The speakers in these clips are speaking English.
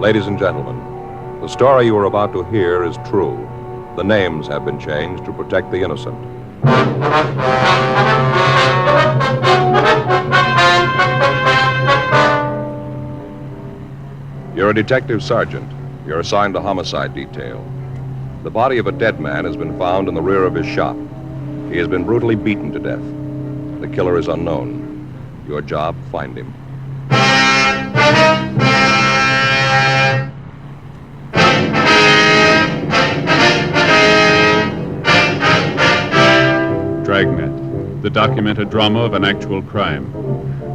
Ladies and gentlemen, the story you are about to hear is true. The names have been changed to protect the innocent. You're a detective sergeant. You're assigned to homicide detail. The body of a dead man has been found in the rear of his shop. He has been brutally beaten to death. The killer is unknown. Your job, find him. Dragnet, the documented drama of an actual crime.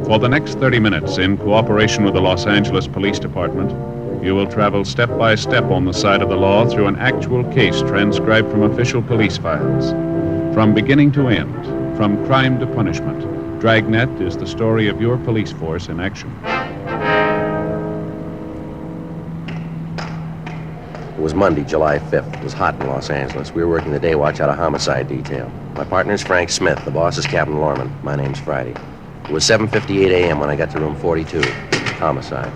For the next 30 minutes, in cooperation with the Los Angeles Police Department, you will travel step by step on the side of the law through an actual case transcribed from official police files. From beginning to end, from crime to punishment, Dragnet is the story of your police force in action. It was Monday, July 5th. It was hot in Los Angeles. We were working the day watch out of homicide detail. My partner's Frank Smith. The boss is Captain Lorman. My name's Friday. It was 7:58 a.m. when I got to room 42. Homicide.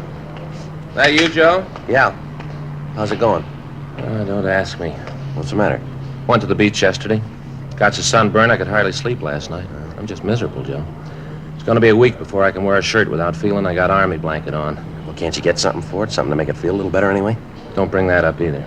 That you, Joe? Yeah. How's it going? Don't ask me. What's the matter? Went to the beach yesterday. Got so sunburned I could hardly sleep last night. I'm just miserable, Joe. It's going to be a week before I can wear a shirt without feeling I got army blanket on. Well, can't you get something for it? Something to make it feel a little better anyway? Don't bring that up either.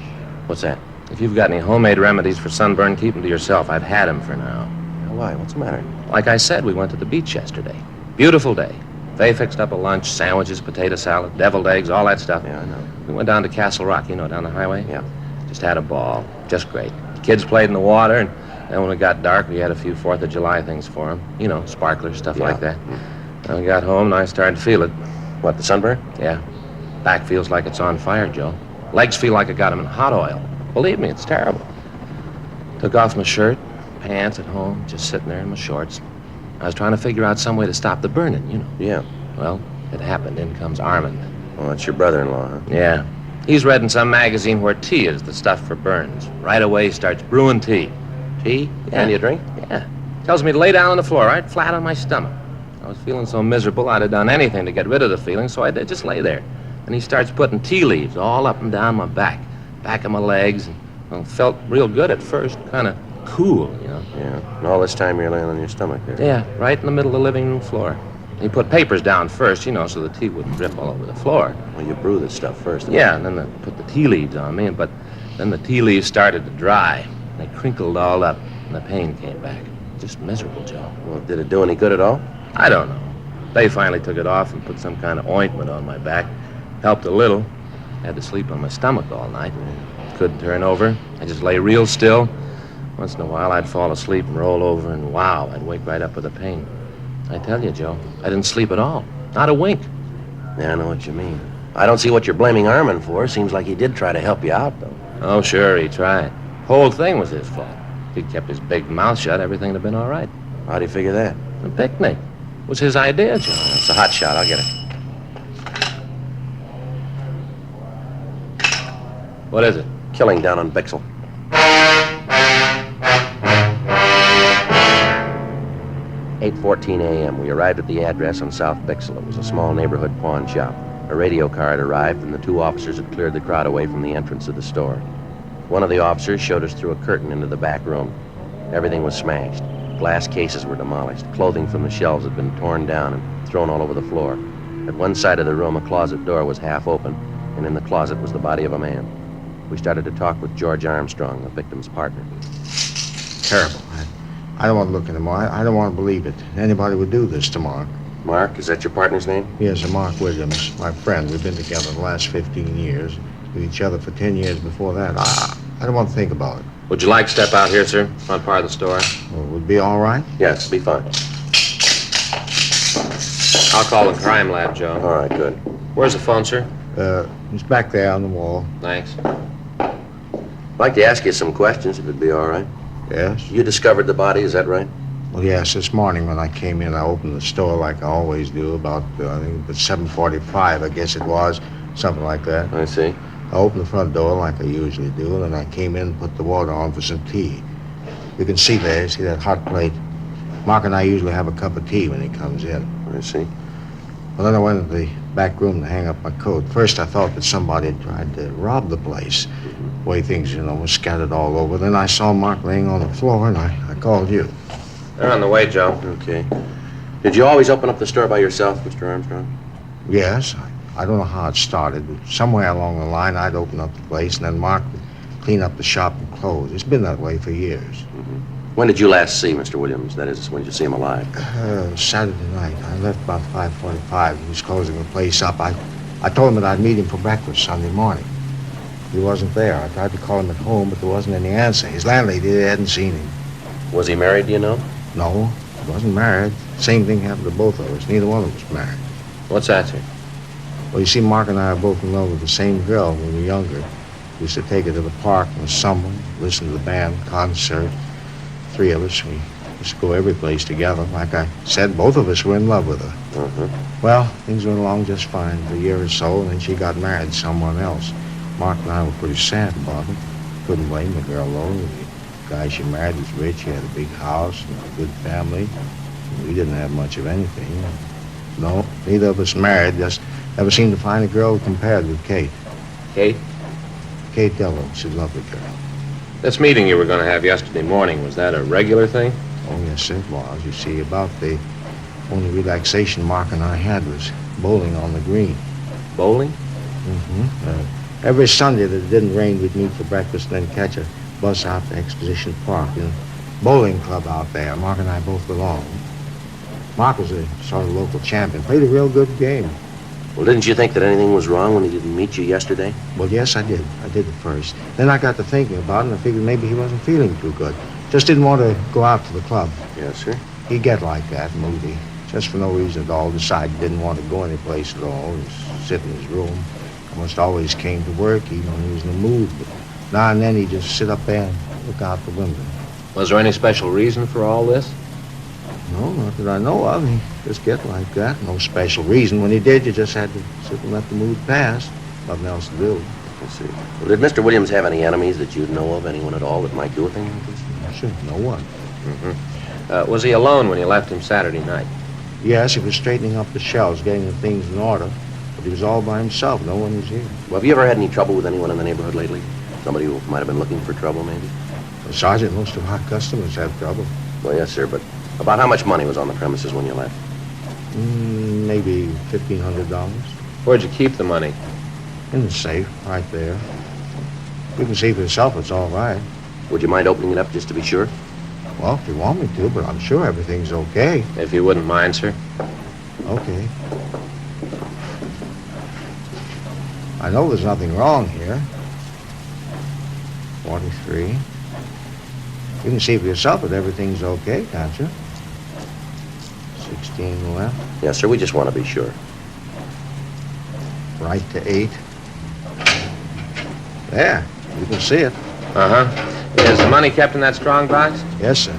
What's that? If you've got any homemade remedies for sunburn, keep them to yourself. I've had them for now. Why? What's the matter? Like I said, we went to the beach yesterday. Beautiful day. They fixed up a lunch, sandwiches, potato salad, deviled eggs, all that stuff. Yeah, I know. We went down to Castle Rock, down the highway. Yeah. Just had a ball. Just great. The kids played in the water, and then when it got dark, we had a few 4th of July things for them. Sparklers, stuff like that. Then we got home, and I started to feel it. What, the sunburn? Yeah. Back feels like it's on fire, Joe. Legs feel like I got them in hot oil. Believe me, it's terrible. Took off my shirt, pants at home, just sitting there in my shorts. I was trying to figure out some way to stop the burning, Yeah. Well, it happened. In comes Armand. Well, that's your brother-in-law, huh? Yeah. He's read in some magazine where tea is the stuff for burns. Right away, he starts brewing tea. Tea? Yeah. Can you drink? Yeah. Tells me to lay down on the floor, right flat on my stomach. I was feeling so miserable, I'd have done anything to get rid of the feeling, so I did just lay there. And he starts putting tea leaves all up and down my back of my legs, and felt real good at first, kind of cool, Yeah. And all this time you're laying on your stomach there. Yeah, right in the middle of the living room floor. He put papers down first, so the tea wouldn't drip all over the floor. Well, you brew this stuff first. Yeah, and then they put the tea leaves on me, but then the tea leaves started to dry. They crinkled all up, and the pain came back. Just miserable, Joe. Well, did it do any good at all? I don't know. They finally took it off and put some kind of ointment on my back. Helped a little. Had to sleep on my stomach all night. Couldn't turn over. I just lay real still. Once in a while, I'd fall asleep and roll over, and wow, I'd wake right up with the pain. I tell you, Joe, I didn't sleep at all. Not a wink. Yeah, I know what you mean. I don't see what you're blaming Armand for. Seems like he did try to help you out, though. Oh, sure, he tried. Whole thing was his fault. If he'd kept his big mouth shut, everything would have been all right. How'd he figure that? The picnic was his idea, Joe. It's a hot shot. I'll get it. What is it? Killing down on Bixel. 8:14 a.m. We arrived at the address on South Bixel. It was a small neighborhood pawn shop. A radio car had arrived, and the 2 officers had cleared the crowd away from the entrance of the store. One of the officers showed us through a curtain into the back room. Everything was smashed. Glass cases were demolished. Clothing from the shelves had been torn down and thrown all over the floor. At one side of the room, a closet door was half open, and in the closet was the body of a man. We started to talk with George Armstrong, the victim's partner. Terrible. I don't want to look anymore. I don't want to believe it. Anybody would do this to Mark. Mark, is that your partner's name? Yes, Mark Williams, my friend. We've been together the last 15 years. With each other for 10 years before that. I don't want to think about it. Would you like to step out here, sir? Front part of the store. Well, it would be all right? Yes, it'll be fine. I'll call the crime lab, Joe. All right, good. Where's the phone, sir? It's back there on the wall. Thanks. I'd like to ask you some questions, if it'd be all right. Yes? You discovered the body, is that right? Well, yes, this morning when I came in, I opened the store like I always do, about, I think, at 7:45, I guess it was, something like that. I see. I opened the front door like I usually do, and then I came in and put the water on for some tea. You can see there, see that hot plate? Mark and I usually have a cup of tea when he comes in. I see. Well, then I went into the back room to hang up my coat. First, I thought that somebody had tried to rob the place. The way things, were scattered all over. Then I saw Mark laying on the floor, and I called you. They're on the way, Joe. Okay. Did you always open up the store by yourself, Mr. Armstrong? Yes, I don't know how it started, but somewhere along the line, I'd open up the place, and then Mark would clean up the shop and close. It's been that way for years. When did you last see Mr. Williams? That is, when did you see him alive? Saturday night. I left about 5:45. He was closing the place up. I told him that I'd meet him for breakfast Sunday morning. He wasn't there. I tried to call him at home, but there wasn't any answer. His landlady hadn't seen him. Was he married, do you know? No, he wasn't married. Same thing happened to both of us. Neither one of us married. What's that, sir? Well, you see, Mark and I are both in love with the same girl when we were younger. We used to take her to the park in the summer, listen to the band, concert. Three of us, we used to go every place together. Like I said, both of us were in love with her. Well, things went along just fine for a year or so, and then she got married to someone else. Mark and I were pretty sad about it. Couldn't blame the girl, though. The guy she married was rich. He had a big house and a good family. We didn't have much of anything. No, neither of us married. Just never seemed to find a girl who compared with Kate. Kate? Kate Dillon. She's a lovely girl. This meeting you were going to have yesterday morning, was that a regular thing? Oh, yes, it was. You see, about the only relaxation Mark and I had was bowling on the green. Bowling? Every Sunday that it didn't rain, we'd meet for breakfast and then catch a bus out to Exposition Park. Bowling club out there. Mark and I both belonged. Mark was a sort of local champion. Played a real good game. Well, didn't you think that anything was wrong when he didn't meet you yesterday? Well, yes, I did. I did at first. Then I got to thinking about it, and I figured maybe he wasn't feeling too good. Just didn't want to go out to the club. Yes, sir. He'd get like that, moody. Just for no reason at all. Decided didn't want to go anyplace at all. Just sit in his room. Almost always came to work, even when he was in the mood. But now and then he'd just sit up there and look out the window. Was there any special reason for all this? No, not that I know of. He just get like that. No special reason. When he did, you just had to sit and let the mood pass. Nothing else to do. Let's see. Well, did Mr. Williams have any enemies that you'd know of? Anyone at all that might do a thing like this? Sure, no one. Was he alone when you left him Saturday night? Yes, he was straightening up the shelves, getting the things in order. But he was all by himself. No one was here. Well, have you ever had any trouble with anyone in the neighborhood lately? Somebody who might have been looking for trouble, maybe? Well, Sergeant, most of our customers have trouble. Well, yes, sir, but about how much money was on the premises when you left? Maybe $1,500. Where'd you keep the money? In the safe, right there. You can see for yourself it's all right. Would you mind opening it up just to be sure? Well, if you want me to, but I'm sure everything's okay. If you wouldn't mind, sir. Okay. I know there's nothing wrong here. 43. You can see for yourself that everything's okay, can't you? 16 left. Yes, sir, we just want to be sure. Right to 8. There, you can see it. Is the money kept in that strong box? Yes, sir.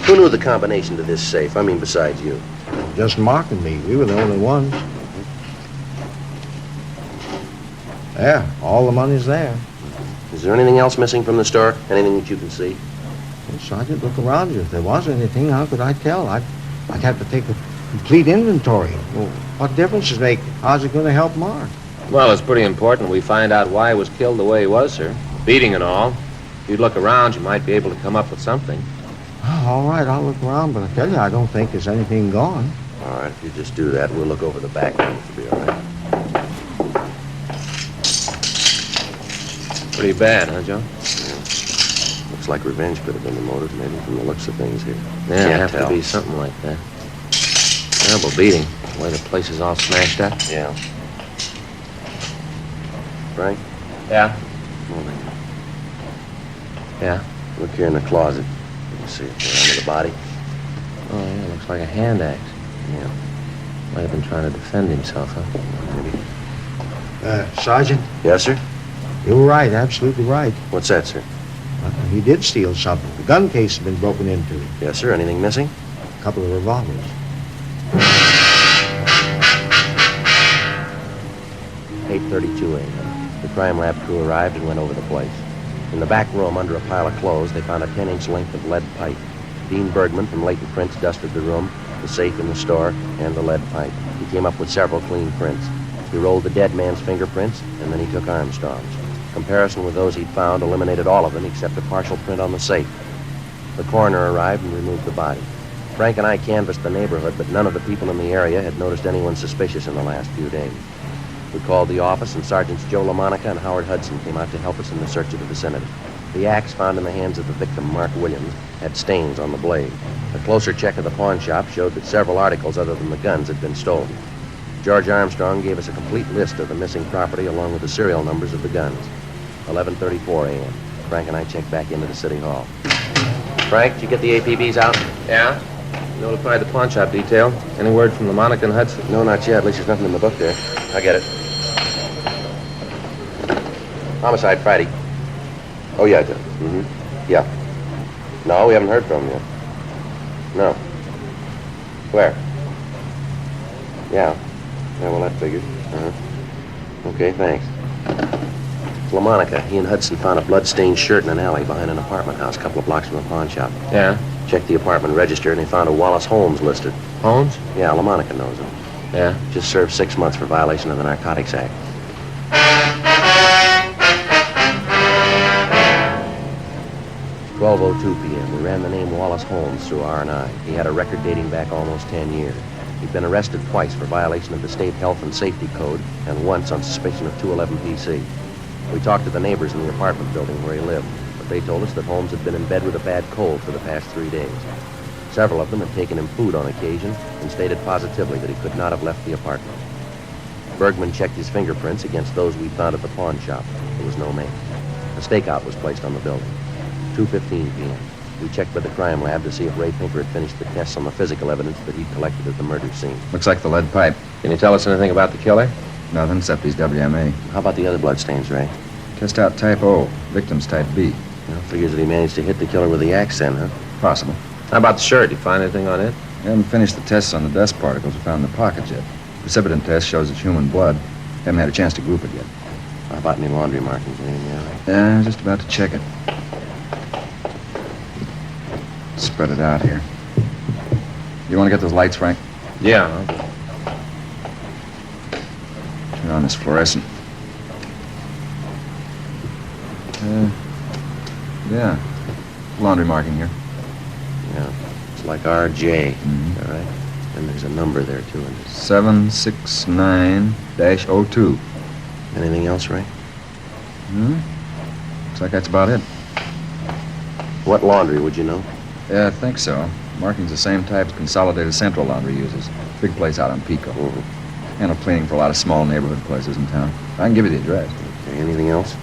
Who knew the combination to this safe? I mean, besides you. Just Mark and me. We were the only ones. There, all the money's there. Is there anything else missing from the store? Anything that you can see? Well, Sergeant, look around you. If there was anything, how could I tell? I'd have to take a complete inventory. Well, what difference does it make? How's it going to help Mark? Well, it's pretty important we find out why he was killed the way he was, sir. Beating and all. If you'd look around, you might be able to come up with something. Oh, all right, I'll look around, but I tell you, I don't think there's anything gone. All right, if you just do that, we'll look over the back room. It'll be all right. Pretty bad, huh, Joe? Yeah. Looks like revenge could have been the motive, maybe, from the looks of things here. Yeah, it'd Can't have tell. to be something like that. Terrible beating. The way the place is all smashed up. Yeah. Frank? Yeah? Morning. Yeah. Look here in the closet. You can see it there under the body. Oh, yeah, looks like a hand axe. Yeah. Might have been trying to defend himself, huh? Maybe. Sergeant, Yes, sir? you were right, absolutely right. What's that, sir? He did steal something. The gun case has been broken into. Yes, sir. Anything missing? A couple of revolvers. 8:32 a.m. The crime lab crew arrived and went over the place. In the back room, under a pile of clothes, they found a 10-inch length of lead pipe. Dean Bergman from Leighton Prince dusted the room. the safe in the store, and the lead pipe. He came up with several clean prints. He rolled the dead man's fingerprints, and then he took Armstrong's. Comparison with those he'd found eliminated all of them except a partial print on the safe. The coroner arrived and removed the body. Frank and I canvassed the neighborhood, but none of the people in the area had noticed anyone suspicious in the last few days. We called the office, and Sergeants Joe LaMonica and Howard Hudson came out to help us in the search of the vicinity. The axe found in the hands of the victim, Mark Williams, had stains on the blade. A closer check of the pawn shop showed that several articles other than the guns had been stolen. George Armstrong gave us a complete list of the missing property along with the serial numbers of the guns. 11:34 a.m. Frank and I checked back into the city hall. Frank, did you get the APBs out? Yeah? Notified the pawn shop detail. Any word from LaMonica and Hudson? No, not yet. At least there's nothing in the book there. I'll get it. Homicide Friday. Oh, yeah, yeah. No, we haven't heard from him yet. No. Where? Yeah, well, that figures. Okay, thanks. LaMonica, he and Hudson found a blood-stained shirt in an alley behind an apartment house a couple of blocks from the pawn shop. Yeah? Checked the apartment register, and they found a Wallace Holmes listed. Holmes? Yeah, LaMonica knows him. Yeah? Just served 6 months for violation of the Narcotics Act. "12:02 p.m. We ran the name Wallace Holmes through R&I. He had a record dating back almost 10 years. He'd been arrested twice for violation of the state health and safety code and once on suspicion of 211 PC. We talked to the neighbors in the apartment building where he lived, but they told us that Holmes had been in bed with a bad cold for the past 3 days. Several of them had taken him food on occasion and stated positively that he could not have left the apartment. Bergman checked his fingerprints against those we found at the pawn shop. There was no match. A stakeout was placed on the building. 2:15 p.m. We checked with the crime lab to see if Ray Pinker had finished the tests on the physical evidence that he'd collected at the murder scene. Looks like the lead pipe. Can you tell us anything about the killer? Nothing except he's WMA. How about the other bloodstains, Ray? Test out type O, victim's type B. Well, figures that he managed to hit the killer with the axe then, huh? Possible. How about the shirt? You find anything on it? We haven't finished the tests on the dust particles we found in the pockets yet. Precipitin test shows it's human blood. Haven't had a chance to group it yet. How about any laundry markings, anything, yeah, Ray? Yeah, just about to check it. Spread it out here. You want to get those lights, Frank? Yeah. Turn on this fluorescent. Yeah. Laundry marking here. Yeah. It's like RJ. Mm-hmm. All right. And there's a number there, too. And 769-02. anything else, Ray? Looks like that's about it. What laundry, would you know? Yeah, I think so. Marking's the same type as Consolidated Central Laundry uses. Big place out on Pico. Mm-hmm. Handle cleaning for a lot of small neighborhood places in town. I can give you the address. Okay, anything else?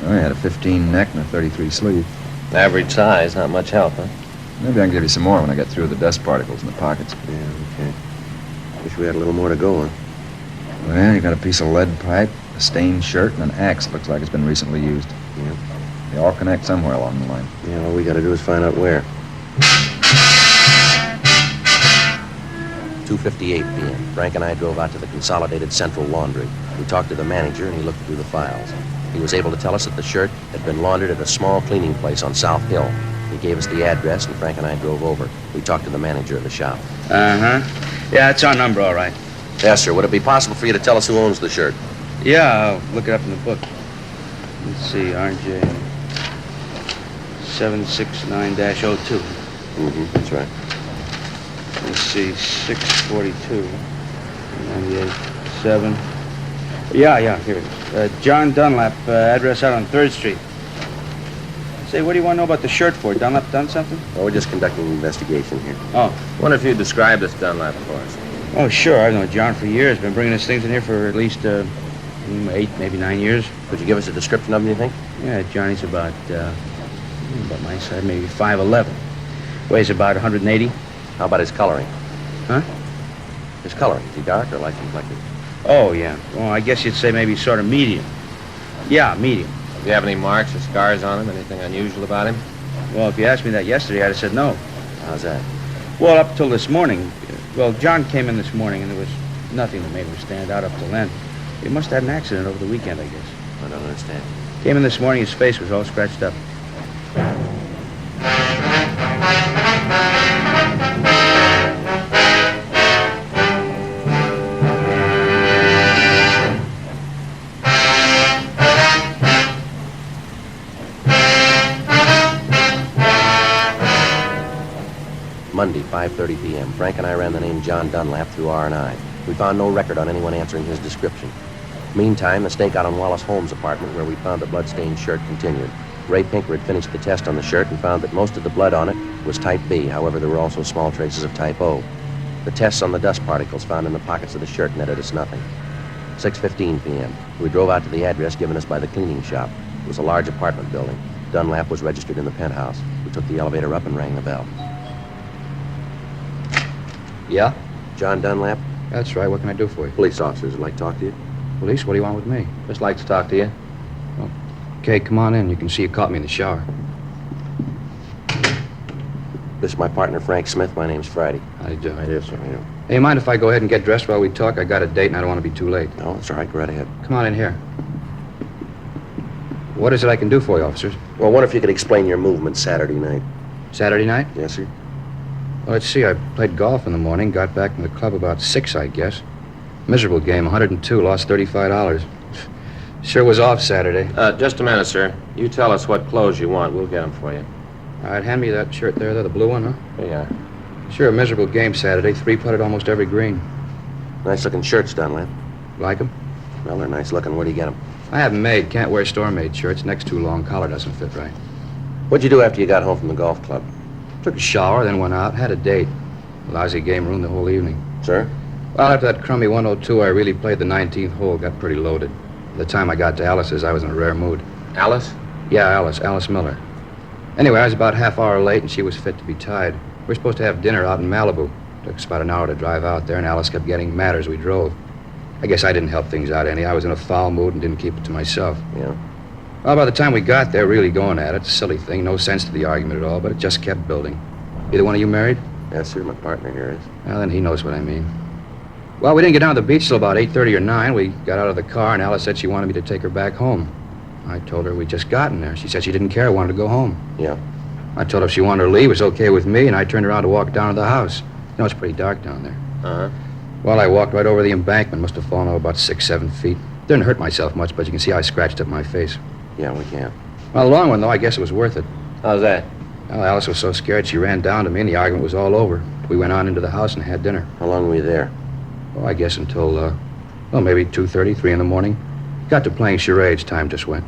Oh, he had a 15 neck and a 33 sleeve. Average size, not much help, huh? Maybe I can give you some more when I get through the dust particles in the pockets. Yeah, okay. Wish we had a little more to go on. Well, you got a piece of lead pipe, a stained shirt, and an axe looks like it's been recently used. Yeah. They all connect somewhere along the line. Yeah, all we gotta do is find out where. 2:58 p.m. Frank and I drove out to the Consolidated Central Laundry. We talked to the manager, and he looked through the files. He was able to tell us that the shirt had been laundered at a small cleaning place on South Hill. He gave us the address, and Frank and I drove over. We talked to the manager of the shop. Uh-huh. Yeah, it's our number, all right. Yes, sir. Would it be possible for you to tell us who owns the shirt? Yeah, I'll look it up in the book. Let's see, RJ 769-02. Mm-hmm, that's right. Let's see, 642, 98, 7. Yeah, here it is. John Dunlap, address out on 3rd Street. Say, what do you want to know about the shirt for? Dunlap done something? Well, we're just conducting an investigation here. Oh. Wonder if you'd describe this Dunlap for us. Oh, sure. I've known John for years. Been bringing his things in here for at least 8, maybe 9 years. Could you give us a description of him, you think? Yeah, Johnny's about my size, maybe 5'11". Weighs about 180. How about his coloring? Huh? His coloring. Is he dark or light complected? Oh, yeah. Well, I guess you'd say maybe sort of medium. Yeah, medium. Do you have any marks or scars on him? Anything unusual about him? Well, if you asked me that yesterday, I'd have said no. How's that? Well, up till this morning. Well, John came in this morning, and there was nothing that made him stand out up till then. He must have had an accident over the weekend, I guess. I don't understand. Came in this morning, his face was all scratched up. Monday, 5:30 p.m. Frank and I ran the name John Dunlap through R&I. We found no record on anyone answering his description. Meantime, the stakeout on Wallace Holmes' apartment where we found the blood-stained shirt continued. Ray Pinker had finished the test on the shirt and found that most of the blood on it was type B. However, there were also small traces of type O. The tests on the dust particles found in the pockets of the shirt netted us nothing. 6:15 p.m. We drove out to the address given us by the cleaning shop. It was a large apartment building. Dunlap was registered in the penthouse. We took the elevator up and rang the bell. Yeah? John Dunlap, That's right. What can I do for you? police officers would like to talk to you. Police, what do you want with me? Just like to talk to you. Okay, come on in. You can see you caught me in the shower. This is my partner, Frank Smith. My name's Friday. How do you do? I do, sir. Yeah. Hey, mind if I go ahead and get dressed while we talk? I got a date and I don't want to be too late. No, it's all right. Go right ahead. Come on in here. What is it I can do for you, officers? Well, I wonder if you could explain your movement Saturday night. Saturday night? Yes, sir? Well, let's see. I played golf in the morning, got back from the club about 6, I guess. Miserable game, 102, lost $35. Sure was off Saturday. Just a minute, sir. You tell us what clothes you want. We'll get them for you. All right, hand me that shirt there, the blue one, huh? Here you are. Sure, a miserable game Saturday. 3-putted almost every green. Nice-looking shirts, Dunlap. Like 'em? Well, they're nice-looking. Where do you get them? I have 'em made. Can't wear store-made shirts. Neck's too long. Collar doesn't fit right. What'd you do after you got home from the golf club? Took a shower, then went out. Had a date. Lousy game ruined the whole evening. Sir? Well, after that crummy 102, I really played the 19th hole. Got pretty loaded. By the time I got to Alice's, I was in a rare mood. Alice? Yeah, Alice Miller. Anyway, I was about half hour late, and she was fit to be tied. We were supposed to have dinner out in Malibu. Took us about an hour to drive out there, and Alice kept getting madder as we drove. I guess I didn't help things out any. I was in a foul mood and didn't keep it to myself. Yeah. Well, by the time we got there, really going at it, silly thing, no sense to the argument at all, but it just kept building. Either one of you married? Yes, sir. My partner here is. Well, then he knows what I mean. Well, we didn't get down to the beach till about 8:30 or 9. We got out of the car, and Alice said she wanted me to take her back home. I told her we'd just gotten there. She said she didn't care, wanted to go home. Yeah. I told her if she wanted to leave, it was okay with me, and I turned around to walk down to the house. You know, it's pretty dark down there. Uh-huh. Well, I walked right over the embankment. Must have fallen over about 6-7 feet. Didn't hurt myself much, but you can see I scratched up my face. Yeah, we can. Well, the long one, though, I guess it was worth it. How's that? Well, Alice was so scared she ran down to me, and the argument was all over. We went on into the house and had dinner. How long were you there? Oh, I guess until, maybe 2:30, 3 in the morning. Got to playing charades. Time just went.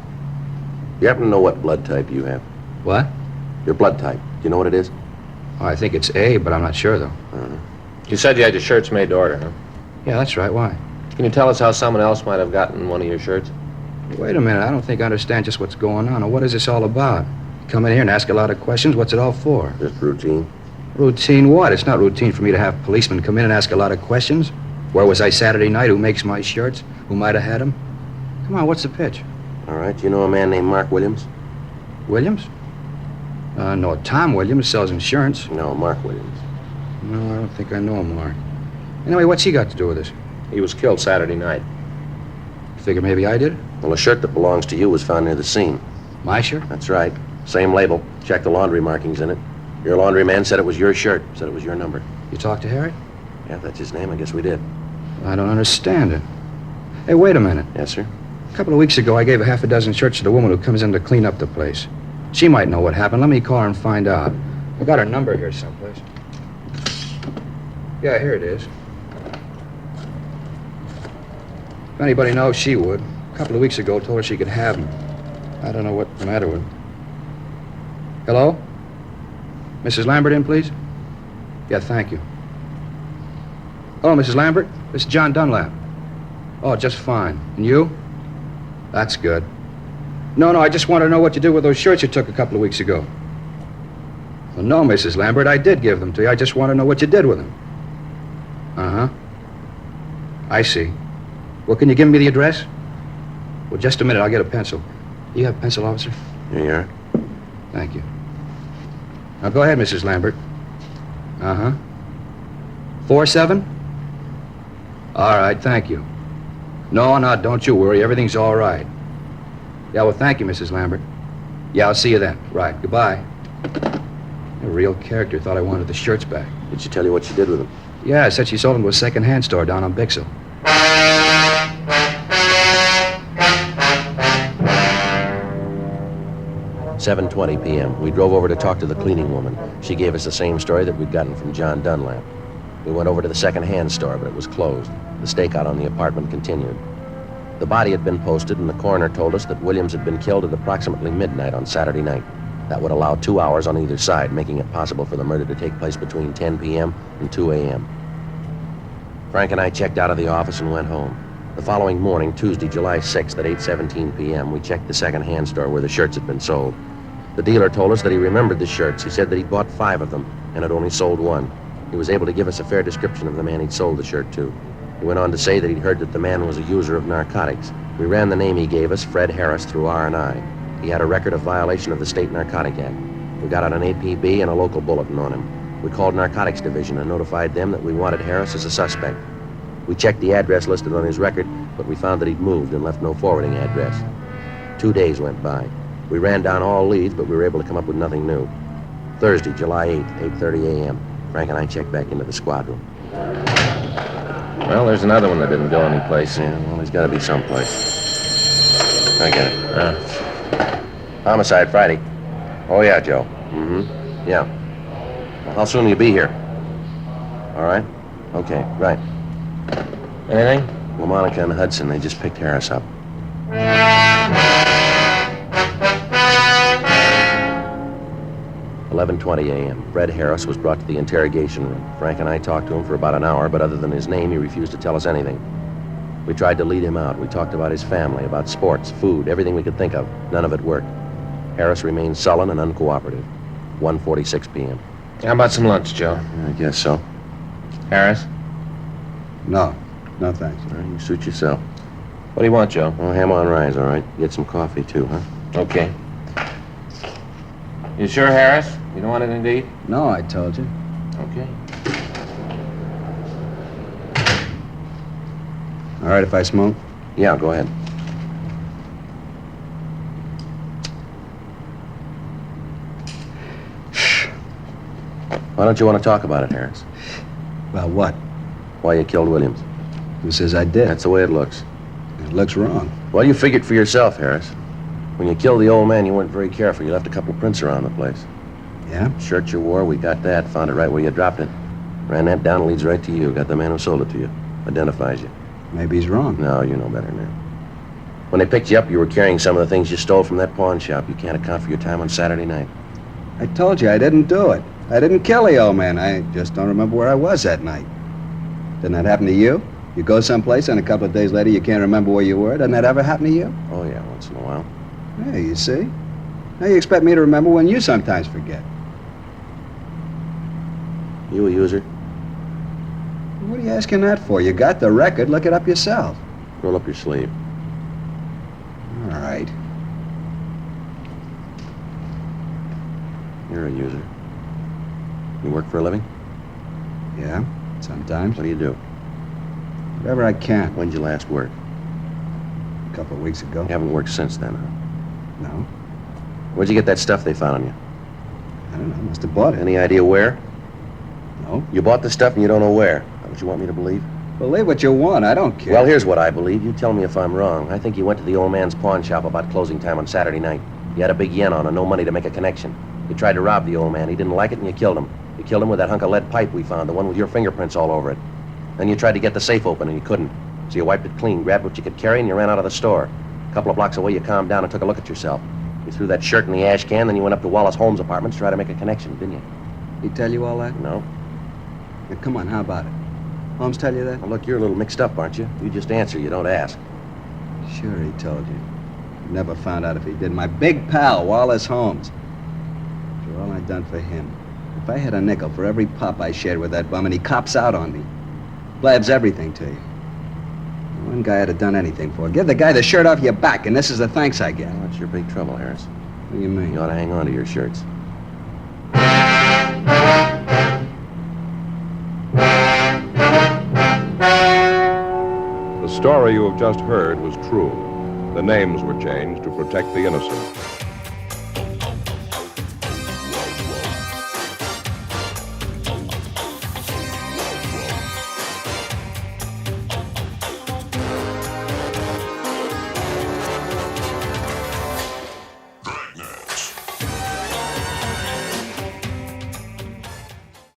You happen to know what blood type you have? What? Your blood type. Do you know what it is? Oh, I think it's A, but I'm not sure, though. You said you had your shirts made to order, huh? Yeah, that's right. Why? Can you tell us how someone else might have gotten one of your shirts? Wait a minute. I don't think I understand just what's going on. Or what is this all about? Come in here and ask a lot of questions. What's it all for? Just routine. Routine what? It's not routine for me to have policemen come in and ask a lot of questions. Where was I Saturday night? Who makes my shirts? Who might have had them? Come on, what's the pitch? All right. You know a man named Mark Williams? Williams? No, Tom Williams sells insurance. No, Mark Williams. No, I don't think I know him, Mark. Anyway, what's he got to do with this? He was killed Saturday night. Figure maybe I did it? Well, a shirt that belongs to you was found near the scene. My shirt? That's right. Same label. Check the laundry markings in it. Your laundryman said it was your shirt. Said it was your number. You talked to Harry? Yeah, if that's his name, I guess we did. I don't understand it. Hey, wait a minute. Yes, sir. A couple of weeks ago, I gave a half a dozen shirts to the woman who comes in to clean up the place. She might know what happened. Let me call her and find out. I got her number here someplace. Yeah, here it is. If anybody knows, she would. A couple of weeks ago, told her she could have them. I don't know what's the matter with her. Hello? Mrs. Lambert in, please? Yeah, thank you. Oh, Mrs. Lambert? This is John Dunlap. Oh, just fine. And you? That's good. No, I just want to know what you did with those shirts you took a couple of weeks ago. Well, no, Mrs. Lambert, I did give them to you. I just want to know what you did with them. Uh-huh. I see. Well, can you give me the address? Well, just a minute. I'll get a pencil. You have a pencil, officer? Here you are. Thank you. Now, go ahead, Mrs. Lambert. Uh-huh. 47? All right, thank you. No, don't you worry. Everything's all right. Yeah, well, thank you, Mrs. Lambert. Yeah, I'll see you then. Right, goodbye. A real character. Thought I wanted the shirts back. Did she tell you what she did with them? Yeah, I said she sold them to a second-hand store down on Bixel. 7:20 p.m. We drove over to talk to the cleaning woman. She gave us the same story that we'd gotten from John Dunlap. We went over to the second-hand store, but it was closed. The stakeout on the apartment continued. The body had been posted, and the coroner told us that Williams had been killed at approximately midnight on Saturday night. That would allow 2 hours on either side, making it possible for the murder to take place between 10 p.m. and 2 a.m. Frank and I checked out of the office and went home. The following morning, Tuesday, July 6th at 8:17 p.m., we checked the second-hand store where the shirts had been sold. The dealer told us that he remembered the shirts. He said that he'd bought 5 of them and had only sold 1. He was able to give us a fair description of the man he'd sold the shirt to. He went on to say that he'd heard that the man was a user of narcotics. We ran the name he gave us, Fred Harris, through R&I. He had a record of violation of the State Narcotic Act. We got out an APB and a local bulletin on him. We called Narcotics Division and notified them that we wanted Harris as a suspect. We checked the address listed on his record, but we found that he'd moved and left no forwarding address. 2 days went by. We ran down all leads, but we were able to come up with nothing new. Thursday, July 8th, 8:30 a.m. Frank and I checked back into the squad room. Well, there's another one that didn't go anyplace. Yeah, well, he's got to be someplace. I get it. Homicide Friday. Oh, yeah, Joe. Mm-hmm. Yeah. Well, how soon will you be here? All right. Okay, right. Anything? Well, Monica and Hudson, they just picked Harris up. 11:20 a.m. Fred Harris was brought to the interrogation room. Frank and I talked to him for about an hour, but other than his name, he refused to tell us anything. We tried to lead him out. We talked about his family, about sports, food, everything we could think of. None of it worked. Harris remained sullen and uncooperative. 1:46 p.m. How about some lunch, Joe? I guess so. Harris? No, thanks. All right, you suit yourself. What do you want, Joe? Well, ham on rise, all right. Get some coffee, too, huh? Okay. You sure, Harris? You don't want anything to eat? No, I told you. Okay. All right if I smoke? Yeah, go ahead. Why don't you want to talk about it, Harris? About what? Why you killed Williams? Who says I did? That's the way it looks. It looks wrong. Well, you figured for yourself, Harris. When you killed the old man, you weren't very careful. You left a couple of prints around the place. Yeah? Shirt you wore, we got that. Found it right where you dropped it. Ran that down, leads right to you. Got the man who sold it to you. Identifies you. Maybe he's wrong. No, you know better than that. When they picked you up, you were carrying some of the things you stole from that pawn shop. You can't account for your time on Saturday night. I told you I didn't do it. I didn't kill the old man. I just don't remember where I was that night. Didn't that happen to you? You go someplace and a couple of days later you can't remember where you were. Doesn't that ever happen to you? Oh, yeah, once in a while. Yeah, you see? Now you expect me to remember when you sometimes forget. You a user? What are you asking that for? You got the record. Look it up yourself. Roll up your sleeve. All right. You're a user. You work for a living? Yeah, sometimes. What do you do? Whatever I can. When'd you last work? A couple of weeks ago. You haven't worked since then, huh? No, Where'd you get that stuff they found on you? I don't know. Must have bought it. Any idea where? No. You bought the stuff and you don't know where. That what you want me to believe? Believe what you want. I don't care. Well, here's what I believe. You tell me if I'm wrong. I think you went to the old man's pawn shop about closing time on Saturday night. You had a big yen on and no money to make a connection. You tried to rob the old man. He didn't like it and you killed him. You killed him with that hunk of lead pipe we found, the one with your fingerprints all over it. Then you tried to get the safe open and you couldn't. So you wiped it clean, grabbed what you could carry, and you ran out of the store. A couple of blocks away, you calmed down and took a look at yourself. You threw that shirt in the ash can, then you went up to Wallace Holmes' apartment to try to make a connection, didn't you? He tell you all that? No. Now, come on, how about it? Holmes tell you that? Well, look, you're a little mixed up, aren't you? You just answer, you don't ask. Sure, he told you. Never found out if he did. My big pal, Wallace Holmes. After all I'd done for him. If I had a nickel for every pop I shared with that bum and he cops out on me, blabs everything to you. One guy I'd have done anything for. Give the guy the shirt off your back, and this is the thanks I get. Well, that's your big trouble, Harris. What do you mean? You ought to hang on to your shirts. The story you have just heard was true. The names were changed to protect the innocent.